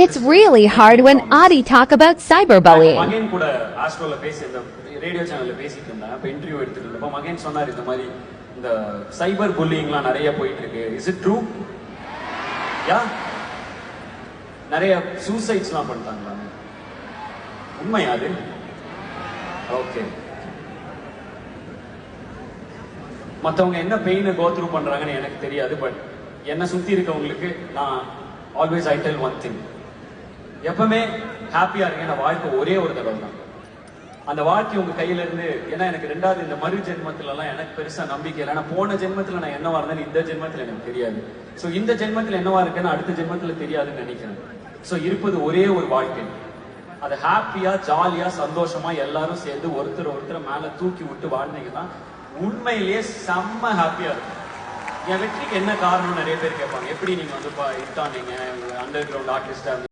It's really hard when Adi talk about cyberbullying. மகன் கூட ஆஸ்ட்ரோல பேசி இந்த ரேடியோ சேனல்ல பேசிட்டு இருந்தேன். அப்ப இன்டர்வியூ எடுத்துட்டு இருந்தப்ப மகன் சொன்னார் இந்த மாதிரி இந்த சைபர் புல்லிங்லாம் நிறைய போயிட்டு இருக்கு. Is it true? யா, நிறைய சூசைட்ஸ்லாம் பண்ணிட்டாங்களா? உண்மையா அது? ஓகே. மற்றவங்க என்ன பெயினை கோ த்ரூ பண்றாங்கன்னு எனக்கு தெரியாது. பட் என்ன சுத்தி இருக்கவங்களுக்கு நான் always I tell one thing, எப்பவுமே ஹாப்பியா இருங்க. நான் வாழ்க்கை ஒரே ஒரு தடவை தான். அந்த வாழ்க்கை உங்க கையில இருந்து, ஏன்னா எனக்கு ரெண்டாவது இந்த மறு ஜென்மத்துல எல்லாம் எனக்கு பெருசா நம்பிக்கை இல்லை. நான் போன ஜென்மத்துல நான் என்னவா இருந்தேன்னு இந்த ஜென்மத்துல எனக்கு தெரியாது. சோ இந்த ஜென்மத்துல என்னவா இருக்கேன்னு அடுத்த ஜென்மத்துல தெரியாதுன்னு நினைக்கிறேன். சோ இருப்பது ஒரே ஒரு வாழ்க்கை. அதை ஹாப்பியா ஜாலியா சந்தோஷமா எல்லாரும் சேர்ந்து ஒருத்தர் மேல தூக்கி விட்டு வாழ்ந்தீங்கன்னா உண்மையிலேயே செம்ம ஹாப்பியா இருக்கும். என் வெற்றிக்கு என்ன காரணம் நிறைய பேர் கேட்பாங்க. எப்படி நீங்க வந்து இட்டானீங்க அண்டர் கிரவுண்ட் ஆர்டிஸ்டா